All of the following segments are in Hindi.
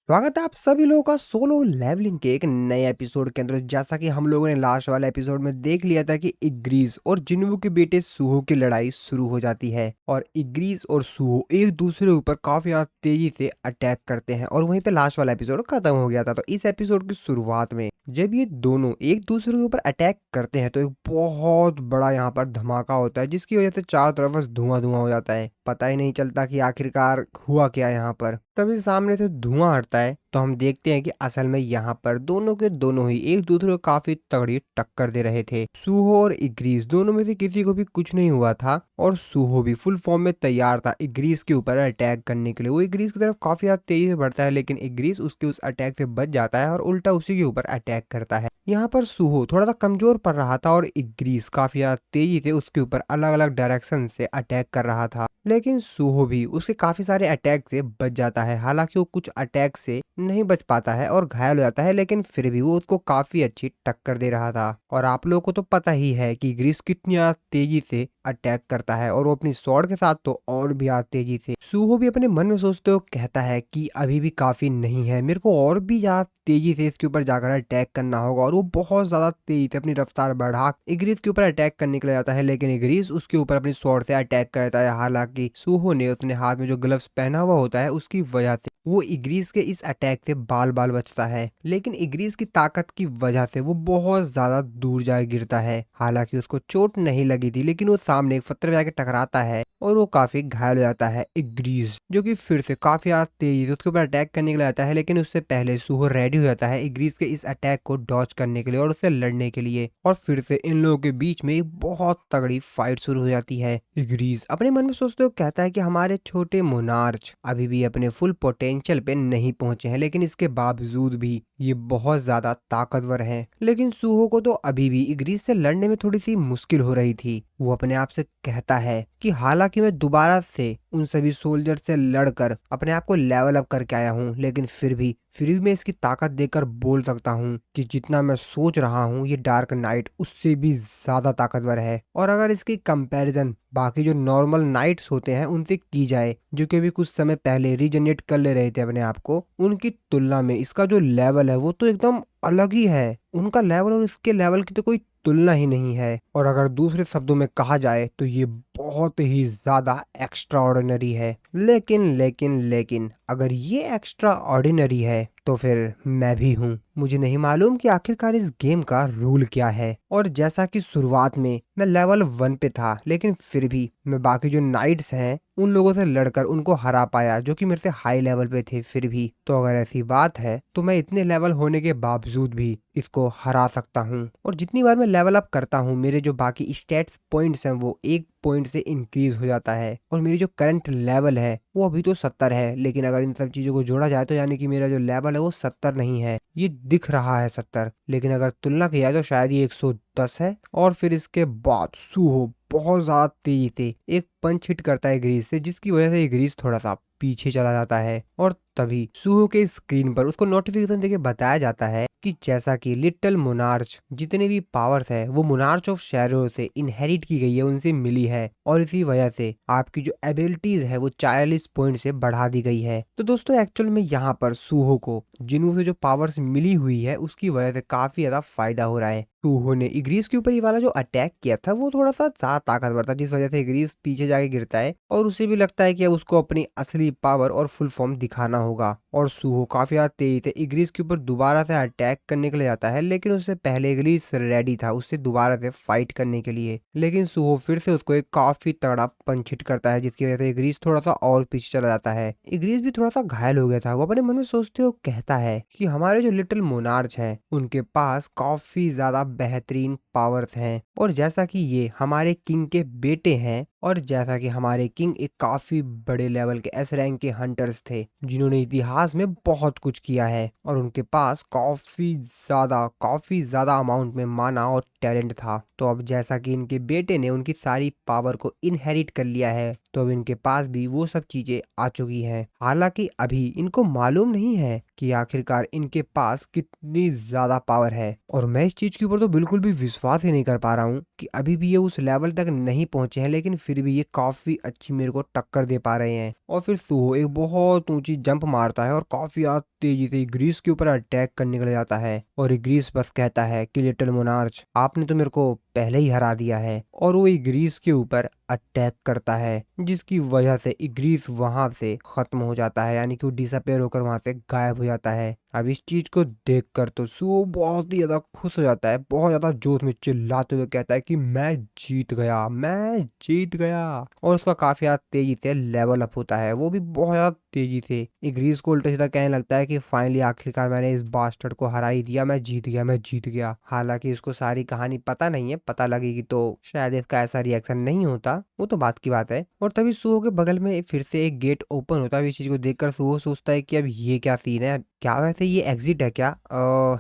स्वागत है आप सभी लोगों का सोलो लेवलिंग के एक नए एपिसोड के अंदर। जैसा कि हम लोगों ने लास्ट वाले एपिसोड में देख लिया था कि इग्रीस और जिन्वू के बेटे सूहो की लड़ाई शुरू हो जाती है और इग्रीस और सूहो एक दूसरे के ऊपर काफी ज्यादा तेजी से अटैक करते हैं और वहीं पे लास्ट वाला एपिसोड खत्म हो गया था। तो इस एपिसोड की शुरुआत में जब ये दोनों एक दूसरे के ऊपर अटैक करते हैं तो एक बहुत बड़ा यहाँ पर धमाका होता है, जिसकी वजह से चारों तरफ बस धुआं धुआं हो जाता है। पता ही नहीं चलता कि आखिरकार हुआ क्या यहाँ पर। तभी सामने से धुआं हटता है तो हम देखते हैं कि असल में यहाँ पर दोनों के दोनों ही एक दूसरे को काफी तगड़ी टक्कर दे रहे थे। सूहो और इग्रीस दोनों में से किसी को भी कुछ नहीं हुआ था और सूहो भी फुल फॉर्म में तैयार था इग्रीस के ऊपर अटैक करने के लिए। वो इग्रीस की तरफ काफी ज्यादा तेजी से बढ़ता है, लेकिन इग्रीस उसके उस अटैक से बच जाता है और उल्टा उसी के ऊपर अटैक करता है। यहाँ पर सूहो थोड़ा सा कमजोर पड़ रहा था और इग्रीस काफी ज्यादा तेजी से उसके ऊपर अलग अलग डायरेक्शन से अटैक कर रहा था, लेकिन सूहो भी उसके काफी सारे अटैक से बच जाता है। हालांकि वो कुछ अटैक से नहीं बच पाता है और घायल हो जाता है, लेकिन फिर भी वो उसको काफी अच्छी टक्कर दे रहा था। और आप लोगों को तो पता ही है कि ग्रीस कितनी ज्यादा तेजी से अटैक करता है और वो अपनी स्वॉर्ड के साथ तो और भी ज्यादा तेजी से। सूहो भी अपने मन में सोचते हुए कहता है कि अभी भी काफी नहीं है, मेरे को और भी ज्यादा तेजी से इसके ऊपर जाकर अटैक करना होगा। और वो बहुत ज्यादा तेजी से अपनी रफ्तार बढ़ा इग्रीस के ऊपर अटैक करने के लिए जाता है, लेकिन इग्रीस उसके ऊपर अपनी स्वॉर्ड से अटैक करता है। हालांकि सूहो ने उसने हाथ में जो ग्लव्स पहना हुआ होता है उसकी वजह से वो इग्रीस के इस अटैक से बाल बाल बचता है, लेकिन इग्रीस की ताकत की वजह से वो बहुत ज्यादा दूर जा गिरता है। हालांकि उसको चोट नहीं लगी थी, लेकिन वो सामने एक पत्थर पे जाके टकराता है और वो काफी घायल हो जाता है। इग्रीस जो कि फिर से काफी ज्यादा तेजी से उसके ऊपर अटैक करने के लिए आता है, लेकिन उससे पहले सूहो रेडी हो जाता है इग्रीस के इस अटैक को डॉज करने के लिए और उससे लड़ने के लिए। और फिर से इन लोगों के बीच में एक बहुत तगड़ी फाइट शुरू हो जाती है। इग्रीस अपने मन में सोचते हुए कहता है कि हमारे छोटे मोनार्च अभी भी अपने फुल पोटेंशियल पे नहीं पहुंचे हैं, लेकिन इसके बावजूद भी ये बहुत ज्यादा ताकतवर हैं। लेकिन सूहो को तो अभी भी इग्रीस से लड़ने में थोड़ी सी मुश्किल हो रही थी। वो अपने आप से कहता है कि हालांकि मैं दोबारा से उन सभी सोल्जर से लड़कर अपने आप को लेवल अप करके आया हूँ, लेकिन फिर भी मैं इसकी ताकत देकर बोल सकता हूँ कि जितना मैं सोच रहा हूँ ये डार्क नाइट उससे भी ज्यादा ताकतवर है। और अगर इसकी कंपैरिजन बाकी जो नॉर्मल नाइट्स होते हैं उनसे की जाए, जो कि अभी कुछ समय पहले रीजनरेट कर ले रहे थे अपने आप को, उनकी तुलना में इसका जो लेवल है वो तो एकदम अलग ही है। उनका लेवल और इसके लेवल की तो कोई तुलना ही नहीं है। और अगर दूसरे शब्दों में कहा जाए तो ये बहुत ही ज्यादा एक्स्ट्रा ऑर्डिनरी है। लेकिन अगर ये एक्स्ट्रा ऑर्डिनरी है तो फिर मैं भी हूँ। मुझे नहीं मालूम कि आखिरकार इस गेम का रूल क्या है। और जैसा कि शुरुआत में मैं लेवल 1 पे था, लेकिन फिर भी मैं बाकी जो नाइट्स हैं उन लोगों से लड़कर उनको हरा पाया जो कि मेरे से हाई लेवल पे थे। फिर भी तो अगर ऐसी बात है तो मैं इतने लेवल होने के बावजूद भी इसको हरा सकता हूँ। और जितनी बार मैं लेवल अप करता हूँ मेरे जो बाकी स्टेट्स पॉइंट्स हैं वो 1 पॉइंट से इंक्रीज हो जाता है। और मेरी जो करंट लेवल है वो अभी तो 70 है, लेकिन अगर इन सब चीजों को जोड़ा जाए तो यानी कि मेरा जो लेवल है वो 70 नहीं है, ये दिख रहा है 70, लेकिन अगर तुलना की जाए तो शायद ये 110 है। और फिर इसके बाद सूहो बहुत ज्यादा तेजी से एक पंच हिट करता है ग्रीस से, जिसकी वजह से ये ग्रीस थोड़ा सा पीछे चला जाता है। और तभी सूहो के स्क्रीन पर उसको नोटिफिकेशन देके बताया जाता है कि जैसा कि लिटिल मोनार्च जितने भी पावर्स है वो मोनार्च ऑफ शैरो से इनहेरिट की गई है, उनसे मिली है, और इसी वजह से आपकी जो एबिलिटीज है वो 40 पॉइंट से बढ़ा दी गई है। तो दोस्तों एक्चुअल में यहाँ पर सूहो को जिन्हों से जो पावर्स मिली हुई है उसकी वजह से काफी ज्यादा फायदा हो रहा है। सूहो ने इग्रीस के ऊपर ये वाला जो अटैक किया था वो थोड़ा सा ज्यादा ताकतवर था, जिस वजह से इग्रीस पीछे जाके गिरता है और उसे भी लगता है कि अब उसको अपनी असली पावर और फुल फॉर्म दिखाना होगा। और सूहो काफी ज्यादा तेज थे इग्रीस के ऊपर दोबारा से अटैक करने के लिए जाता है, लेकिन उससे पहले इग्रीस रेडी था उससे दोबारा से फाइट करने के लिए। लेकिन सूहो फिर से उसको एक काफी तगड़ा पंच हिट करता है, जिसकी वजह से इग्रीस थोड़ा सा और पीछे चला जाता है। इग्रीस भी थोड़ा सा घायल हो गया था। वो अपने मन में सोचते हुए कहता है कि हमारे जो लिटिल मोनार्च हैं उनके पास काफी ज्यादा बेहतरीन पावर्स हैं, और जैसा कि ये हमारे किंग के बेटे हैं, और जैसा कि हमारे किंग एक काफी बड़े लेवल के एस रैंक के हंटर्स थे जिन्होंने इतिहास में बहुत कुछ किया है, और उनके पास काफी ज्यादा अमाउंट में माना और टैलेंट था। तो अब जैसा कि इनके बेटे ने उनकी सारी पावर को इनहेरिट कर लिया है तो अब इनके पास भी वो सब चीजें आ चुकी हैं। हालांकि अभी इनको मालूम नहीं है कि आखिरकार इनके पास कितनी ज्यादा पावर है, और मैं इस चीज के ऊपर तो बिल्कुल भी विश्वास ही नहीं कर पा रहा हूँ कि अभी भी ये उस लेवल तक नहीं पहुंचे हैं, लेकिन फिर भी ये काफी अच्छी मेरे को टक्कर दे पा रहे हैं। और फिर सुहो एक बहुत ऊंची जंप मारता है और काफी ज्यादा तेजी से ग्रीस के ऊपर अटैक करने के जाता है, और ग्रीस बस कहता है कि लिटिल मोनार्च, आपने तो मेरे को पहले ही हरा दिया है। और वो ग्रीस के ऊपर अटैक करता है, जिसकी वजह से ग्रीस वहां से खत्म हो जाता है, यानी कि वो डिसअपेयर होकर वहां से गायब हो जाता है। अब इस चीज को देखकर तो सुओ बहुत ही ज्यादा खुश हो जाता है, बहुत ज्यादा जोश में चिल्लाते हुए कहता है कि मैं जीत गया, मैं जीत गया। और उसका काफी ज्यादा तेजी से लेवल अप होता है, वो भी बहुत ज्यादा तेजी से। ग्रीस को उल्टा सीधा कहने लगता है कि फाइनली आखिरकार मैंने इस बास्टर्ड को हरा ही दिया, मैं जीत गया, मैं जीत गया। हालांकि इसको सारी कहानी पता नहीं है, पता लगेगी तो शायद इसका ऐसा रिएक्शन नहीं होता, वो तो बात की बात है। और तभी सुहो के बगल में फिर से एक गेट ओपन होता है। इस चीज को देखकर सुहो सोचता है कि अब ये क्या सीन है, क्या वैसे ये एग्जिट है क्या,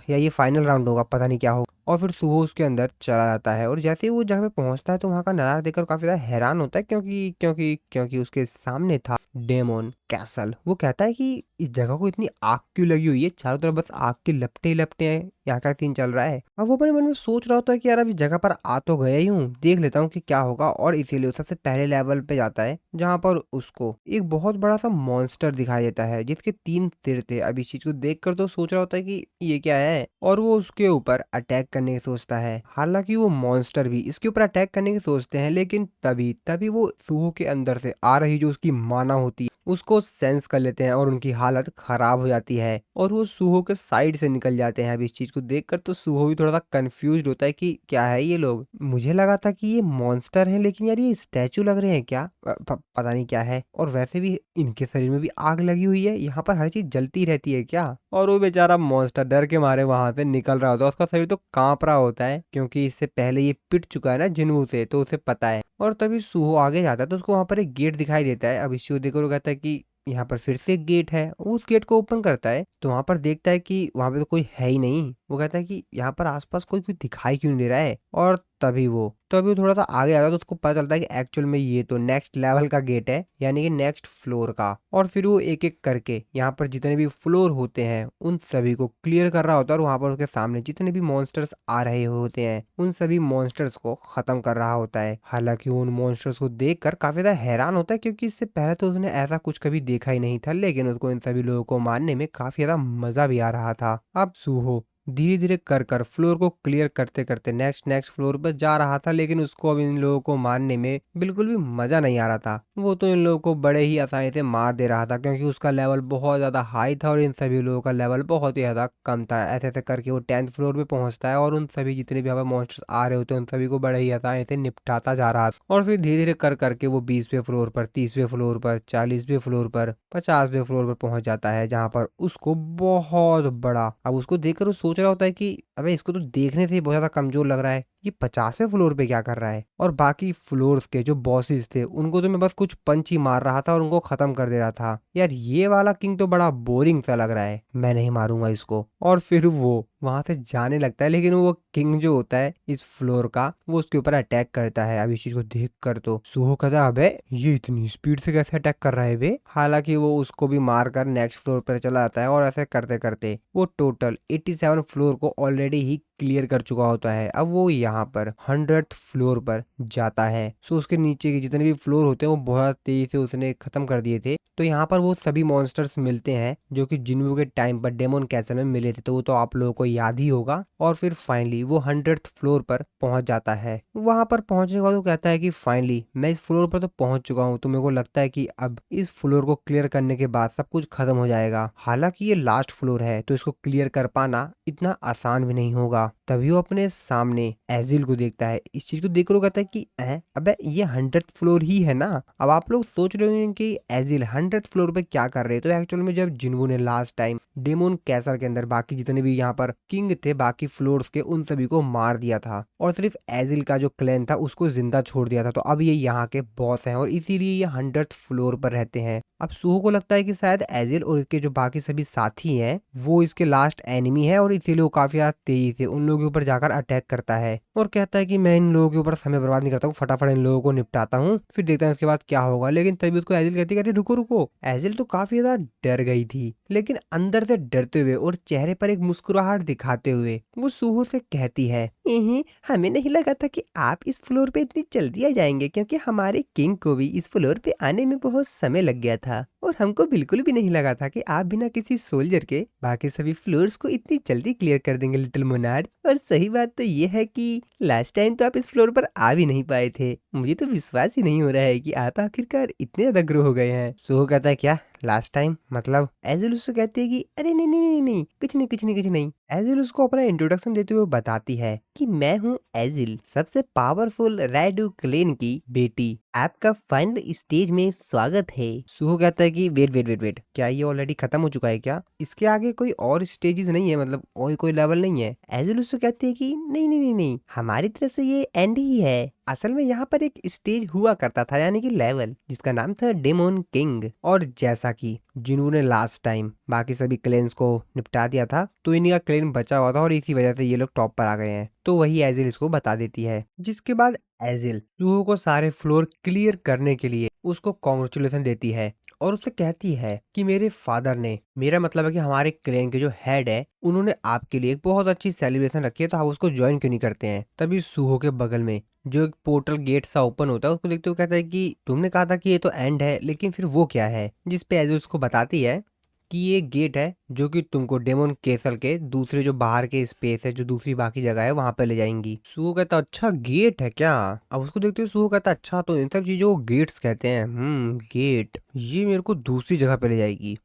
या ये फाइनल राउंड होगा, पता नहीं क्या होगा। और फिर सुहो उसके अंदर चला जाता है, और जैसे ही वो जगह पे पहुंचता है तो वहां का नजारा देखकर काफी ज्यादा हैरान होता है, क्योंकि क्योंकि क्योंकि उसके सामने था डेमोन कैसल। वो कहता है कि इस जगह को इतनी आग क्यों लगी हुई है, चारों तरफ बस आग के लपटे ही लपटे हैं, यहाँ का सीन चल रहा है। अब वो अपने मन में सोच रहा होता है कि यार अभी जगह पर आ तो गया ही हूँ, देख लेता हूँ कि क्या होगा। और इसीलिए वो सबसे पहले लेवल पे जाता है, जहाँ पर उसको एक बहुत बड़ा सा मॉन्स्टर दिखाई देता है, जिसके 3 सिर थे। अब इस चीज को देखकर तो सोच रहा होता है कि ये क्या है, और वो उसके ऊपर अटैक करने की सोचता है। हालांकि वो मॉन्स्टर भी इसके ऊपर अटैक करने की सोचते हैं, लेकिन तभी तभी वो सुहो के अंदर से आ रही जो उसकी माना होती है उसको सेंस कर लेते हैं, और उनकी हालत खराब हो जाती है, और वो सुहो के साइड से निकल जाते हैं। अब इस चीज को देखकर तो सुहो भी थोड़ा सा कंफ्यूज होता है कि क्या है ये लोग, मुझे लगा था कि ये मॉन्स्टर है, लेकिन यार ये स्टैचू लग रहे हैं क्या, पता नहीं क्या है। और वैसे भी इनके शरीर में भी आग लगी हुई है, यहाँ पर हर चीज जलती रहती है क्या। और वो बेचारा मॉन्स्टर डर के मारे वहां से निकल रहा होता है, उसका शरीर तो कांप रहा होता है, क्योंकि इससे पहले ये पिट चुका है ना जिन्वू से, तो उसे पता है। और तभी सुहो आगे जाता है तो उसको वहां पर एक गेट दिखाई देता है। अब इस चीज को देखकर वो कहता है कि यहाँ पर फिर से एक गेट है। वो उस गेट को ओपन करता है तो वहां पर देखता है कि वहां पे तो कोई है ही नहीं। वो कहता है कि यहाँ पर आसपास कोई कोई दिखाई क्यों नहीं दे रहा है। और तभी वो थोड़ा सा आगे आता है तो उसको पता चलता है कि एक्चुअल में ये तो नेक्स्ट लेवल का गेट है, यानी कि नेक्स्ट फ्लोर का। और फिर वो एक एक करके यहाँ पर जितने भी फ्लोर होते हैं उन सभी को क्लियर कर रहा होता है, और वहां पर उसके सामने जितने भी मॉन्स्टर्स आ रहे होते हैं उन सभी मॉन्स्टर्स को खत्म कर रहा होता है। हालांकि वो उन मॉन्स्टर्स को देखकर काफी ज्यादा हैरान होता है, क्योंकि इससे पहले तो उसने ऐसा कुछ कभी देखा ही नहीं था, लेकिन उसको इन सभी लोगों को मारने में काफी ज्यादा मजा भी आ रहा था। अब सुहो धीरे धीरे कर कर फ्लोर को क्लियर करते करते नेक्स्ट नेक्स्ट फ्लोर पर जा रहा था, लेकिन उसको अब इन लोगों को मारने में बिल्कुल भी मजा नहीं आ रहा था। वो तो इन लोगों को बड़े ही आसानी से मार दे रहा था, क्योंकि उसका लेवल बहुत ज्यादा हाई था और इन सभी लोगों का लेवल बहुत ही ज्यादा कम था। ऐसे ऐसे करके वो 10th फ्लोर पे पहुंचता है, और उन सभी जितने भी हमें मॉन्स्टर्स आ रहे होते हैं उन सभी को बड़े ही आसानी से निपटाता जा रहा था। और फिर धीरे धीरे कर करके वो 20वें फ्लोर पर, 30वें फ्लोर पर, 40वें फ्लोर पर, 50वें फ्लोर पर पहुंच जाता है, जहाँ पर उसको बहुत बड़ा, अब उसको देखकर वो सोच रहा होता है कि अबे इसको तो देखने से ही बहुत ज्यादा कमजोर लग रहा है, ये 50वें फ्लोर पे क्या कर रहा है। और बाकी फ्लोर्स के जो बॉसेस थे उनको तो मैं बस कुछ पंच ही मार रहा था और उनको खत्म कर दे रहा था। यार ये वाला किंग तो बड़ा बोरिंग सा लग रहा है, मैं नहीं मारूंगा इसको। और फिर वो वहां से जाने लगता है, लेकिन वो किंग जो होता है इस फ्लोर का वो उसके ऊपर अटैक करता है। अब इस चीज को देख कर तो सुहो कहता है अबे ये इतनी स्पीड से कैसे अटैक कर रहा है बे। हालांकि वो उसको भी मार कर नेक्स्ट फ्लोर पर चला जाता है, और ऐसे करते करते वो टोटल 87 फ्लोर को ऑलरेडी ही क्लियर कर चुका होता है। अब वो यहाँ पर 100th फ्लोर पर जाता है। सो उसके नीचे के जितने भी फ्लोर होते हैं वो बहुत तेजी से उसने खत्म कर दिए थे। तो यहाँ पर वो सभी मॉन्स्टर्स मिलते हैं जो कि जिन्वू के टाइम पर डेमोन कैसल में मिले थे, तो वो तो आप लोगों को याद ही होगा। और फिर फाइनली वो 100th फ्लोर पर पहुंच जाता है। वहां पर पहुंचने के बाद वो कहता है कि फाइनली मैं इस फ्लोर पर तो पहुंच चुका हूँ, तो मेरे को लगता है कि अब इस फ्लोर को क्लियर करने के बाद सब कुछ खत्म हो जाएगा। हालांकि ये लास्ट फ्लोर है तो इसको क्लियर कर पाना इतना आसान भी नहीं होगा। तभी वो अपने सामने एजिल को देखता है। इस चीज को देखकर वो कहता है कि अबे ये 100th फ्लोर ही है ना। अब आप लोग सोच रहे होंगे कि एजिल 100th फ्लोर पे क्या कर रहे हैं, तो एक्चुअल में जब जिन्वू ने लास्ट टाइम डेमोन कैसल के अंदर बाकी जितने भी यहाँ पर किंग थे बाकी फ्लोर्स के उन सभी को मार दिया था और सिर्फ एजिल का जो क्लैन था उसको जिंदा छोड़ दिया था। तो अब ये यहाँ के बॉस हैं और इसीलिए ये 100th फ्लोर पर रहते हैं। अब सूहो को लगता है कि शायद एजिल और इसके जो बाकी सभी साथी हैं वो इसके लास्ट एनिमी है और इसीलिए वो काफी ज्यादा तेजी से उन लोगों के ऊपर जाकर अटैक करता है और कहता है कि मैं इन लोगों के ऊपर समय बर्बाद नहीं करता हूँ, फटाफट इन लोगों को निपटाता हूँ, फिर देखता हूँ उसके बाद क्या होगा। लेकिन तभी उसको एजिल कहती है कि अरे रुको रुको। एजिल तो काफी ज्यादा डर गई थी लेकिन अंदर से डरते हुए और चेहरे पर एक मुस्कुराहट दिखाते हुए वो सूहो से कहती है, हमें नहीं लगा था कि आप इस फ्लोर पे इतनी जल्दी आ जाएंगे क्योंकि हमारे किंग को भी इस फ्लोर पे आने में बहुत समय लग गया था और हमको बिल्कुल भी नहीं लगा था कि आप बिना किसी सोल्जर के बाकी सभी फ्लोर्स को इतनी जल्दी क्लियर कर देंगे लिटिल मोनार्ड। और सही बात तो ये है कि लास्ट टाइम तो आप इस फ्लोर पर आ भी नहीं पाए थे, मुझे तो विश्वास ही नहीं हो रहा है कि आप आखिरकार इतने ज्यादा ग्रो हो गए हैं। सूहो कहता है क्या लास्ट टाइम मतलब? एजिल उससे कहती है कि अरे नहीं नहीं नहीं नहीं कुछ नहीं कुछ नहीं कुछ नहीं। एजिल उसको अपना इंट्रोडक्शन देते हुए बताती है कि मैं हूँ एजिल, सबसे पावरफुल रेडू क्लेन की बेटी, आपका फाइनल स्टेज में स्वागत है। सूहो कहता है कि वेट वेट वेट वेट, क्या ये ऑलरेडी खत्म हो चुका है क्या? इसके आगे कोई और स्टेजेस नहीं है, मतलब और कोई लेवल नहीं है? एजिल उससे कहती है कि नहीं नहीं नहीं नहीं, हमारी तरफ से ये एंड ही है। असल में यहाँ पर एक स्टेज हुआ करता था यानी कि लेवल जिसका नाम था डेमोन किंग। और जैसा कि जिन्होंने लास्ट टाइम बाकी सभी क्लेन्स को निपटा दिया था तो इन्हीं का क्लेन बचा हुआ था और इसी वजह से ये लोग टॉप पर आ गए हैं। तो वही एजिल इसको बता देती है जिसके बाद एजिल सूहो को सारे फ्लोर क्लियर करने के लिए उसको कॉन्ग्रेचुलेशन देती है और उससे कहती है कि मेरे फादर ने, मेरा मतलब है कि हमारे क्लेन के जो हेड है, उन्होंने आपके लिए एक बहुत अच्छी सेलिब्रेशन रखी है तो आप उसको ज्वाइन क्यों नहीं करते हैं? तभी सूहो के बगल में जो एक पोर्टल गेट सा ओपन होता है उसको देखते हुए कहता है कि तुमने कहा था कि ये तो एंड है लेकिन फिर वो क्या है? जिस पे एजिल उसको बताती है कि ये गेट है जो कि तुमको डेमोन केसल के दूसरे जो बाहर के स्पेस है, जो दूसरी बाकी जगह है, वहां पे ले जाएंगी। सूहो कहता अच्छा गेट है क्या? अब उसको देखते हुए सूहो कहता अच्छा तो इन सब चीजों को गेट्स कहते हैं। गेट, ये मेरे को दूसरी जगह पे ले जाएगी।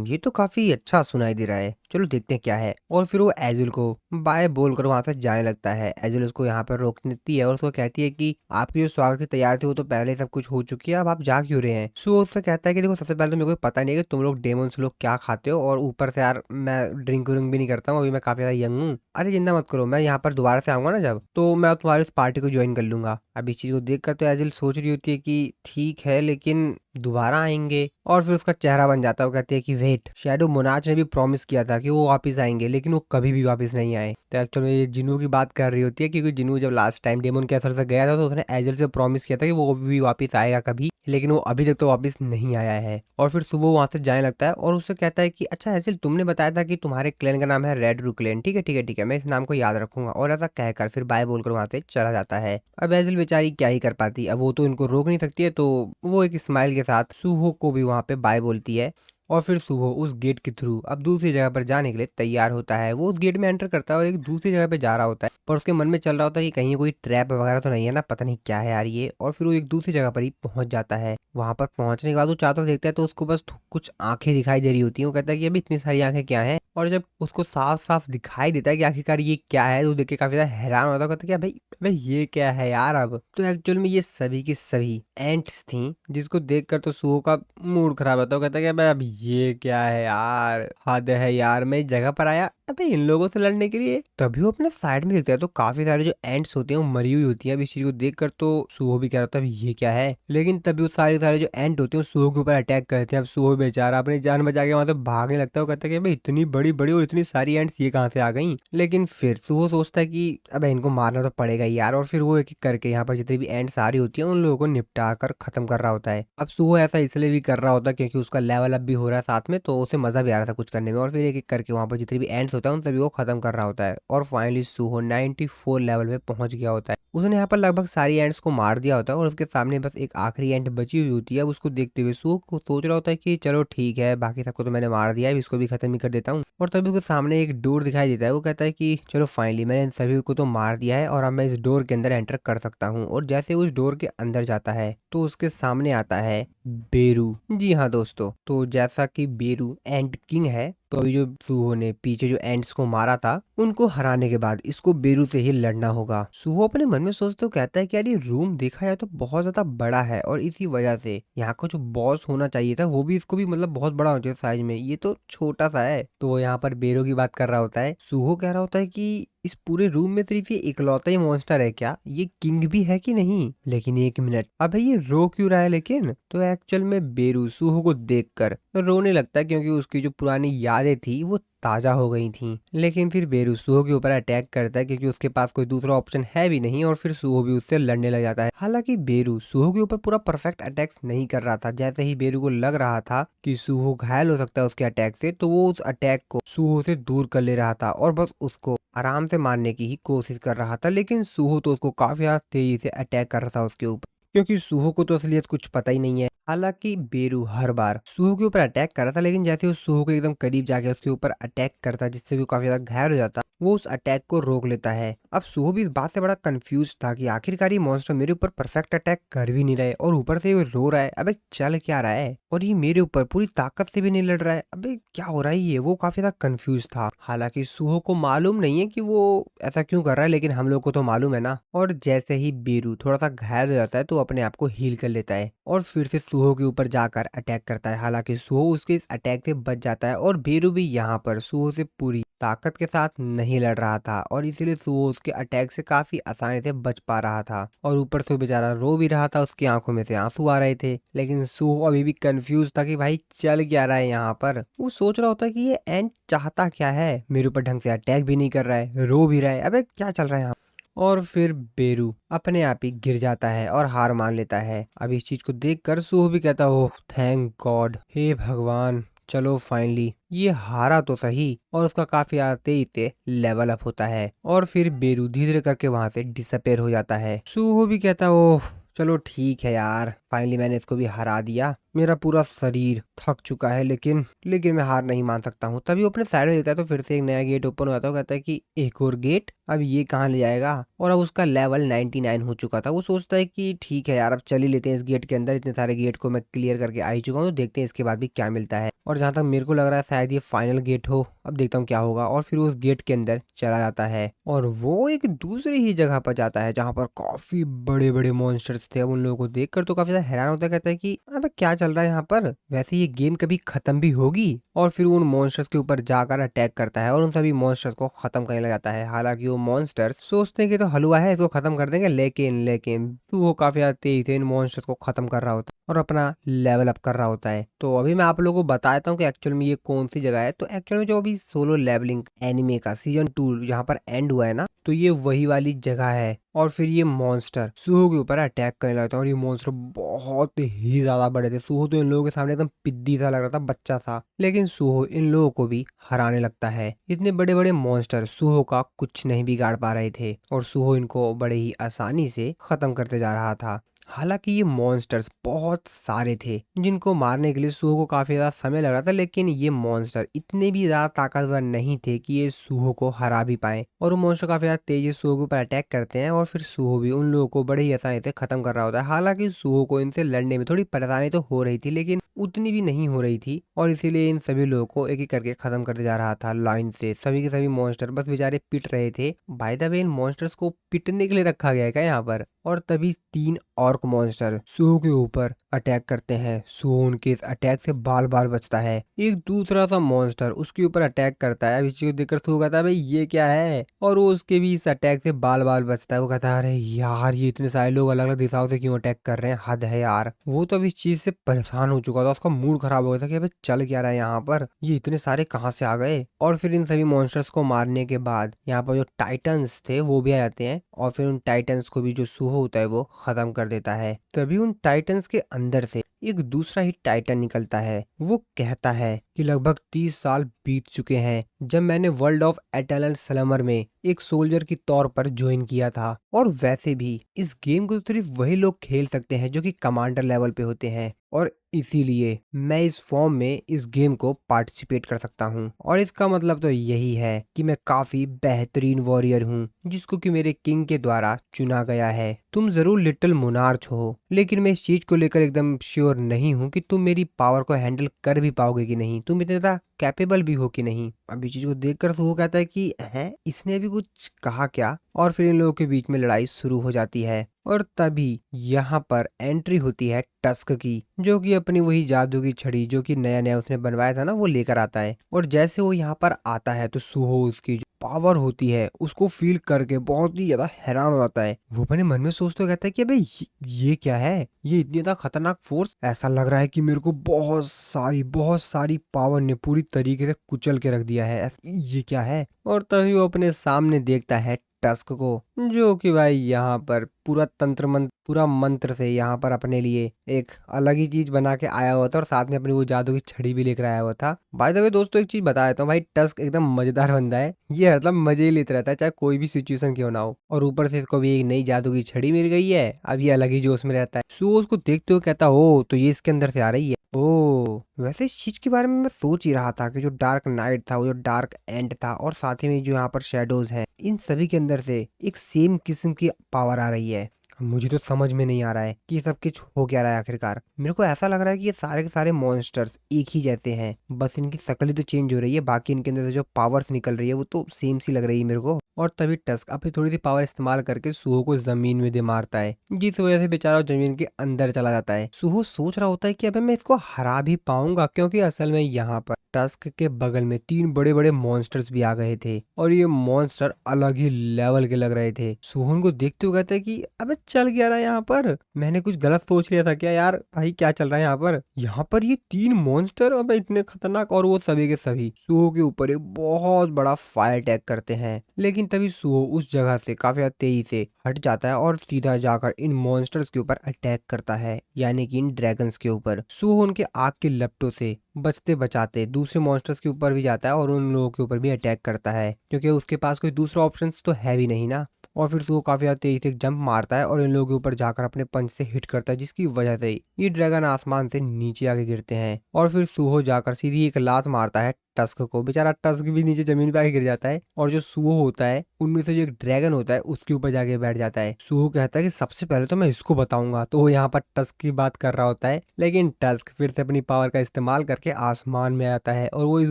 ये तो काफी अच्छा सुनाई दे रहा है, चलो देखते हैं क्या है। और फिर वो एजिल को बाय बोलकर वहां से जाने लगता है। एजिल उसको यहाँ पर रोक देती है और उसको कहती है कि आपकी जो स्वागत की तैयारी थी वो तो पहले सब कुछ हो चुकी है, अब आप जा क्यों रहे हैं? सो उससे कहता है कि देखो सबसे पहले तो मेरे को पता नहीं है कि तुम लोग डेमोन्स लोग क्या खाते हो और ऊपर से यार मैं ड्रिंक व्रिंक भी नहीं करता हूँ, अभी मैं काफी ज्यादा यंग हूँ। अरे चिंता मत करो, मैं यहाँ पर दोबारा से आऊंगा ना जब, तो मैं तुम्हारी उस पार्टी को ज्वाइन कर लूंगा। अब इस चीज को देखकर तो एजिल सोच रही होती है कि ठीक है लेकिन दोबारा आएंगे। और फिर उसका चेहरा बन जाता है, वो कहती है कि वेट, शैडो मोनाच ने भी प्रॉमिस किया था कि वो वापस आएंगे लेकिन वो कभी भी वापस नहीं आए। तो एक्चुअली ये जिनू की बात कर रही होती है क्योंकि जिनू जब लास्ट टाइम डेमन कैसल से गया था तो उसने एजल से प्रॉमिस किया था कि वो भी वापस आएगा कभी, लेकिन वो अभी तक तो वापस नहीं आया है। और फिर सुबह वहां से जाने लगता है और उससे कहता है कि अच्छा एजल तुमने बताया था कि तुम्हारे क्लैन का नाम है रेड रू क्लैन, ठीक है ठीक है ठीक है, मैं इस नाम को याद रखूंगा। और ऐसा कहकर फिर बाय बोलकर वहां से चला जाता है। अब एजल बेचारी क्या ही कर पाती, अब वो तो इनको रोक नहीं सकती है, तो वो एक स्माइल के साथ सूहो को भी वहां पे बाय बोलती है। और फिर सुहो उस गेट के थ्रू अब दूसरी जगह पर जाने के लिए तैयार होता है। वो उस गेट में एंटर करता है और एक दूसरी जगह पे जा रहा होता है, पर उसके मन में चल रहा होता है कि कहीं कोई ट्रैप वगैरह तो नहीं है ना, पता नहीं क्या है यार ये। और फिर वो एक दूसरी जगह पर ही पहुंच जाता है। वहां पर पहुंचने के बाद वो चारों तरफ देखता है तो उसको बस कुछ आंखें दिखाई दे रही होती है। वो कहता है कि अभी इतनी सारी आंखें क्या है? और जब उसको साफ साफ दिखाई देता है कि आखिरकार ये क्या है तो देख के काफी ज्यादा हैरान होता है। कहता है कि भाई भाई ये क्या है यार? अब तो एक्चुअल में ये सभी की सभी एंट्स थी, जिसको देखकर तो सुहो का मूड खराब होता है। वो कहता है कि भाई अब ये क्या है यार, हद है यार, मैं इस जगह पर आया अबे इन लोगों से लड़ने के लिए। तभी वो अपने साइड में देखता है तो काफी सारे जो एंट्स होते हैं वो मरी हुई होती हैं। अब इस चीज को देखकर तो सुहो भी कह रहा था ये क्या है, लेकिन तभी वो सारे सारे जो एंट होते हैं वो सुहो के ऊपर अटैक करते हैं। अब सुहो बेचारा अपनी जान बचा के वहां से भागने लगता है। वो कहता है कि भाई इतनी बड़ी बड़ी और इतनी सारी एंट्स ये कहाँ से आ गई? लेकिन फिर सुहो सोचता है कि अब इनको मारना तो पड़ेगा ही यार। और फिर वो एक एक करके यहाँ पर जितनी भी एंट्स आ रही होती है उन लोगों को निपटा कर खत्म कर रहा होता है। अब सुहो ऐसा इसलिए भी कर रहा होता है क्योंकि उसका लेवल अप भी हो रहा है साथ में, तो उसे मजा भी आ रहा था कुछ करने में। और फिर एक एक करके वहां पर जितने भी एंड्स होता है उन सभी को खत्म कर रहा होता है। और फाइनली सुहो 94 लेवल पे पहुंच गया होता है। उसने यहाँ पर लगभग सारी एंड्स को मार दिया होता है और उसके सामने बस एक आखिरी एंड बची हुई होती है। अब उसको देखते हुए सुहो को सोच रहा होता है कि चलो ठीक है, बाकी सबको तो मैंने मार दिया है, इसको भी खत्म ही कर देता हूँ। और तभी उसके सामने एक डोर दिखाई देता है। वो कहता है कि चलो फाइनली मैंने इन सभी को तो मार दिया है और अब मैं इस डोर के अंदर एंटर कर सकता हूँ। और जैसे उस डोर के अंदर जाता है तो उसके सामने आता है बेरू। जी हाँ दोस्तों, तो जैसा कि बेरू एंड किंग है, तो अभी जो सुहो ने पीछे जो एंड्स को मारा था उनको हराने के बाद इसको बेरू से ही लड़ना होगा। सुहो अपने मन में सोचते हो कहता है कि यार ये रूम देखा जाए तो बहुत ज्यादा बड़ा है और इसी वजह से यहाँ का जो बॉस होना चाहिए था वो भी इसको भी मतलब बहुत बड़ा होना चाहिए साइज में, ये तो छोटा सा है। तो वो यहाँ पर बेरो की बात कर रहा होता है। सूहो कह रहा होता है कि इस पूरे रूम में सिर्फ ये इकलौता ही मॉन्स्टर है क्या, ये किंग भी है कि नहीं? लेकिन एक मिनट, अबे ये रो क्यों रहा है? लेकिन तो एक्चुअल में बेरू सूहो को देखकर रोने लगता है क्योंकि उसकी जो पुरानी यादें थी वो ताजा हो गई थी। लेकिन फिर बेरू सूहो के ऊपर अटैक करता है क्योंकि उसके पास कोई दूसरा ऑप्शन है भी नहीं और फिर सूहो भी उससे लड़ने लग जाता है। हालांकि बेरू सूहो के ऊपर पूरा परफेक्ट अटैक्स नहीं कर रहा था। जैसे ही बेरू को लग रहा था कि सूहो घायल हो सकता है उसके अटैक से, तो वो उस अटैक को सूहो से दूर कर ले रहा था और बस उसको आराम से मारने की ही कोशिश कर रहा था। लेकिन सूहो तो उसको काफी ज्यादा तेजी से अटैक कर रहा था उसके ऊपर, क्योंकि सूहो को तो असलियत कुछ पता ही नहीं है। हालांकि बेरू हर बार सूहो के ऊपर अटैक कर रहा था, लेकिन जैसे वो सूहो के एकदम करीब जाके उसके ऊपर अटैक करता जिससे वो काफी ज्यादा घायल हो जाता, वो उस अटैक को रोक लेता है। अब सूहो भी इस बात से बड़ा कंफ्यूज था कि आखिरकार ये मॉन्स्टर मेरे ऊपर परफेक्ट अटैक कर भी नहीं रहे और ऊपर से वो रो रहा है, अबे चल क्या रहा है, और ये मेरे ऊपर पूरी ताकत से भी नहीं लड़ रहा है, अबे क्या हो रहा है ये, वो काफी ज्यादा कंफ्यूज था। हालांकि सूहो को मालूम नहीं है कि वो ऐसा क्यों कर रहा है, लेकिन हम लोग को तो मालूम है ना। और जैसे ही बेरू थोड़ा सा घायल हो जाता है तो अपने आप को हील कर लेता है और फिर से सूहो के ऊपर जाकर अटैक करता है। हालांकि सूहो उसके इस अटैक से बच जाता है और बेरू भी यहाँ पर सूहो से पूरी ताकत के साथ नहीं लड़ रहा था और इसीलिए सूहो उसके अटैक से काफी आसानी से बच पा रहा था। और ऊपर से वो बेचारा रो भी रहा था, उसकी आंखों में से आंसू आ रहे थे। लेकिन सूहो अभी भी कंफ्यूज था कि भाई चल क्या रहा है यहाँ पर। वो सोच रहा होता है कि ये एंड चाहता क्या है, मेरे ऊपर ढंग से अटैक भी नहीं कर रहा है, रो भी रहा है, अबे क्या चल रहा है यहाँ। और फिर बेरू अपने आप ही गिर जाता है और हार मान लेता है। अब इस चीज को देखकर सूहो भी कहता है ओह थैंक गॉड, हे भगवान, चलो फाइनली ये हारा तो सही। और उसका काफी आते ही लेवल अप होता है और फिर बेरू धीरे धीरे करके वहां से डिसअपेयर हो जाता है। सूहो भी कहता है ओह चलो ठीक है यार, फाइनली मैंने इसको भी हरा दिया, मेरा पूरा शरीर थक चुका है, लेकिन मैं हार नहीं मान सकता हूँ। तभी वो अपने साइड में देता है तो फिर से एक नया गेट ओपन हो जाता है। कहता है कि एक और गेट, अब ये कहाँ ले जाएगा। और अब उसका लेवल 99 हो चुका था। वो सोचता है कि ठीक है यार, अब चल ही लेते हैं इस गेट के अंदर, इतने सारे गेट को मैं क्लियर करके आ ही चुका हूँ, तो देखते हैं इसके बाद भी क्या मिलता है। और जहाँ तक मेरे को लग रहा है शायद ये फाइनल गेट हो, अब देखता हूँ क्या होगा। और फिर उस गेट के अंदर चला जाता है और वो एक दूसरी ही जगह पर जाता है जहाँ पर काफी बड़े बड़े मॉन्स्टर्स थे। अब उन लोगों को देखकर तो काफी ज्यादा हैरान होता है, कहता है कि अबे क्या चल रहा है यहाँ पर, वैसे ये गेम कभी खत्म भी होगी। और फिर उन मॉन्स्टर्स के ऊपर जाकर अटैक करता है और उन सभी मॉन्स्टर्स को खत्म करने लग जाता है। हालांकि वो मॉन्स्टर्स सोचते हैं कि तो हलवा है, इसको खत्म कर देंगे, लेकिन तो वो काफी ज्यादा तेज से इन मॉन्स्टर्स को खत्म कर रहा होता है और अपना लेवल अप कर रहा होता है। तो अभी मैं आप लोगों को बताता हूँ कि एक्चुअल में ये कौन सी जगह है। तो एक्चुअल में जो अभी सोलो लेवलिंग एनिमे का सीजन 2 यहाँ पर एंड हुआ है ना, तो ये वही वाली जगह है। और फिर ये मॉन्स्टर सूहो के ऊपर अटैक करने लगता है और ये मॉन्स्टर बहुत ही ज्यादा बड़े थे। सूहो तो इन लोगों के सामने एकदम पिद्दी सा लग रहा था, बच्चा सा, लेकिन सूहो इन लोगों को भी हराने लगता है। इतने बड़े बड़े मॉन्स्टर सूहो का कुछ नहीं बिगाड़ पा रहे थे और सूहो इनको बड़े ही आसानी से खत्म करते जा रहा था। हालांकि ये मॉन्स्टर्स बहुत सारे थे जिनको मारने के लिए सूहो को काफी ज्यादा समय लग रहा था, लेकिन ये मॉन्स्टर इतने भी ज्यादा ताकतवर नहीं थे कि ये सूहो को हरा भी पाए। और वो मॉन्स्टर काफी ज्यादा तेजी से सूहो के ऊपर अटैक करते हैं और फिर सूहो भी उन लोगों को बड़े ही आसानी से खत्म कर रहा होता है। हालांकि सूहो को इनसे लड़ने में थोड़ी परेशानी तो हो रही थी, लेकिन उतनी भी नहीं हो रही थी और इसीलिए इन सभी लोगों को एक एक करके खत्म करते जा रहा था लाइन से। सभी के सभी मॉन्स्टर बस बेचारे पिट रहे थे। By the way in monsters को पिटने के लिए रखा गया है क्या यहाँ पर? और तभी 3 ऑर्क मॉन्स्टर सूहो के ऊपर अटैक करते हैं। सूहो उनके इस अटैक से बाल बाल बचता है। एक दूसरा सा मॉन्स्टर उसके ऊपर अटैक करता है। अब इस चीज को देखकर सूहो कहता है भाई ये क्या है, और वो उसके भी इस अटैक से बाल बाल बचता है। वो कहता है अरे यार ये इतने सारे लोग अलग अलग दिशाओं से क्यों अटैक कर रहे हैं, हद है यार। वो तो अब इस चीज से परेशान हो चुका था, उसका मूड खराब हो गया था कि अबे चल क्या रहा है यहाँ पर, ये इतने सारे कहाँ से आ गए। और फिर इन सभी मॉन्स्टर्स को मारने के बाद यहाँ पर जो टाइटन्स थे वो भी आ जाते हैं और फिर उन टाइटन्स को भी जो सूहो होता है वो खत्म कर देता है। तभी उन टाइटन्स के अंदर से एक दूसरा ही टाइटन निकलता है। वो कहता है कि लगभग 30 साल बीत चुके हैं जब मैंने वर्ल्ड ऑफ एटर्नल स्लमर में एक सोल्जर की तौर पर ज्वाइन किया था, और वैसे भी इस गेम को सिर्फ वही लोग खेल सकते हैं जो कि कमांडर लेवल पे होते हैं, और इसीलिए मैं इस फॉर्म में इस गेम को पार्टिसिपेट कर सकता हूँ। और इसका मतलब तो यही है कि मैं काफी बेहतरीन वॉरियर हूँ जिसको कि मेरे किंग के द्वारा चुना गया है। तुम जरूर लिटिल मोनार्च हो, लेकिन मैं इस चीज को लेकर एकदम श्योर नहीं हूँ कि तुम मेरी पावर को हैंडल कर भी पाओगे कि नहीं। तुम इतने ज्यादा कैपेबल भी हो कि नहीं। अब इस चीज को देखकर सुहो कहता है कि है इसने भी कुछ कहा क्या, और फिर इन लोगों के बीच में लड़ाई शुरू हो जाती है। और तभी यहाँ पर एंट्री होती है टस्क की, जो कि अपनी वही जादू की छड़ी जो कि नया नया उसने बनवाया था ना, वो लेकर आता है। और जैसे वो यहाँ पर आता है तो सुहो उसकी जो पावर होती है उसको फील करके बहुत ही ज्यादा हैरान हो जाता है। वो अपने मन में सोचते कहता है कि अबे ये क्या है, ये इतनी ज्यादा खतरनाक फोर्स, ऐसा लग रहा है कि मेरे को बहुत सारी पावर ने पूरी तरीके से कुचल के रख दिया है, ये क्या है। और तभी वो अपने सामने देखता है टस्क को, जो कि भाई यहाँ पर पूरा मंत्र से यहाँ पर अपने लिए एक अलग ही चीज बना के आया हुआ था, और साथ में अपनी वो जादू की छड़ी भी लेकर आया हुआ था। बाय द वे दोस्तों, एक चीज बता देता हूँ भाई, टस्क एकदम मजेदार बंदा है। ये मतलब मजे ही लेते रहता है चाहे कोई भी सिचुएशन क्यों ना हो। और ऊपर से इसको भी एक नई जादू की छड़ी मिल गई है, अब ये अलग ही जोश में रहता है। सो उसको देखते हुए कहता, ओ तो ये इसके अंदर से आ रही है। ओ वैसे इस चीज के बारे में मैं सोच ही रहा था कि जो डार्क नाइट था, वो जो डार्क एंड था, और साथ ही में जो यहाँ पर शेडोज हैं, इन सभी के अंदर से एक सेम किस्म की पावर आ रही है। मुझे तो समझ में नहीं आ रहा है कि ये सब कुछ हो क्या रहा है आखिरकार। मेरे को ऐसा लग रहा है कि ये सारे के सारे मॉन्स्टर्स एक ही जैसे हैं, बस इनकी शक्ल ही तो चेंज हो रही है, बाकी इनके अंदर से जो पावर्स निकल रही है वो तो सेम सी लग रही है मेरे को। और तभी टस्क अपनी थोड़ी सी पावर इस्तेमाल करके सुहो को जमीन में दे मारता है, जिस वजह से बेचारा जमीन के अंदर चला जाता है। सुहो सोच रहा होता है कि अबे मैं इसको हरा भी पाऊंगा, क्योंकि असल में यहाँ पर टस्क के बगल में 3 बड़े बड़े मॉन्स्टर्स भी आ गए थे, और ये मॉन्स्टर अलग ही लेवल के लग रहे थे। सुहो को देखते हुए कहते हैं कि अबे चल गया रहा यहाँ पर, मैंने कुछ गलत सोच लिया था क्या यार, भाई क्या चल रहा है यहाँ पर ये 3 मॉन्स्टर अबे इतने खतरनाक, और वो सभी के सभी सुहो के ऊपर एक बहुत बड़ा फायर अटैक करते हैं। लेकिन तभी सुहो उस जगह से काफी ज्यादा तेजी से हट जाता है और सीधा जाकर इन मॉन्स्टर्स के ऊपर अटैक करता है, यानी कि इन ड्रैगन्स के ऊपर। सुहो उनके आग के लपटों से बचते बचाते दूसरे मॉन्स्टर्स के ऊपर भी जाता है और उन लोगों के ऊपर भी अटैक करता है, क्योंकि उसके पास कोई दूसरा ऑप्शन तो है भी नहीं ना। और फिर वो काफी ज्यादा तेजी से जंप मारता है और इन लोगों के ऊपर जाकर अपने पंच से हिट करता है, जिसकी वजह से ये ड्रैगन आसमान से नीचे आके गिरते हैं। और फिर सुहो जाकर सीधी एक लात मारता है टस्क को, बेचारा टस्क भी नीचे जमीन पे आके गिर जाता है, और जो सुहो होता है उनमें से जो एक ड्रैगन होता है उसके ऊपर जाके बैठ जाता है। सुहो कहता है कि सबसे पहले तो मैं इसको बताऊंगा, तो वो यहाँ पर टस्क की बात कर रहा होता है, लेकिन टस्क फिर से अपनी पावर का इस्तेमाल करके आसमान में आता है, और वो इस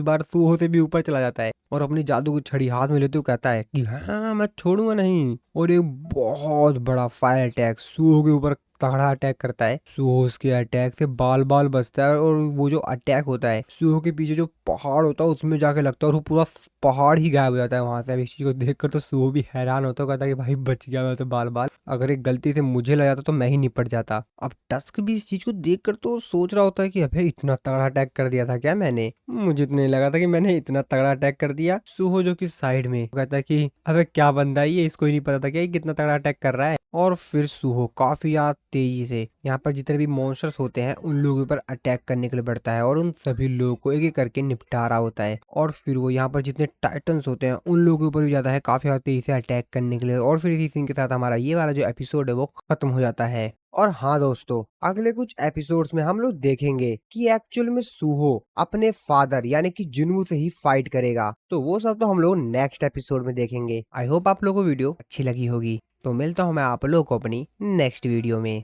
बार सुहो से भी ऊपर चला जाता है, और अपनी जादू की छड़ी हाथ में लेते हुए कहता है कि हाँ मैं छोड़ूंगा नहीं। और एक बहुत बड़ा फायर अटैक सुहो के ऊपर तगड़ा अटैक करता है। सुहो उसके अटैक से बाल बाल बचता है, और वो जो अटैक होता है सुहो के पीछे जो पहाड़ होता है उसमें जाके लगता है, और वो पूरा पहाड़ ही गायब हो जाता है वहां से। अब इस चीज को देखकर तो सुहो भी हैरान होता है, कहता है कि भाई बच गया मैं तो बाल बाल, अगर एक गलती से मुझे लग जाता तो मैं ही निपट जाता। अब टस्क भी इस चीज को देखकर तो सोच रहा होता है कि अबे इतना तगड़ा अटैक कर दिया था क्या मैंने, मुझे तो नहीं लगा था कि मैंने इतना तगड़ा अटैक कर दिया। सुहो जो कि साइड में कहता है कि अबे क्या बंदा है ये, इसको ही नहीं पता था क्या ये कितना तगड़ा अटैक कर रहा है। और फिर सुहो काफी याद तेजी से यहाँ पर जितने भी मॉन्स्टर्स होते हैं उन लोगों पर अटैक करने के लिए बढ़ता है, और उन सभी लोगों को एक एक करके निपटा रहा होता है। और फिर वो यहाँ पर जितने टाइटन्स होते हैं उन लोगों के ऊपर भी जाता है काफी याद तेजी से अटैक करने के लिए। और फिर इसी सीन के साथ हमारा ये वाला जो एपिसोड है वो खत्म हो जाता है। और हाँ दोस्तों, अगले कुछ एपिसोड्स में हम लोग देखेंगे कि एक्चुअल में सुहो अपने फादर यानी कि जुनवू से ही फाइट करेगा, तो वो सब तो हम लोग नेक्स्ट एपिसोड में देखेंगे। आई होप आप लोगों को वीडियो अच्छी लगी होगी, तो मिलता हूँ मैं आप लोगों को अपनी नेक्स्ट वीडियो में।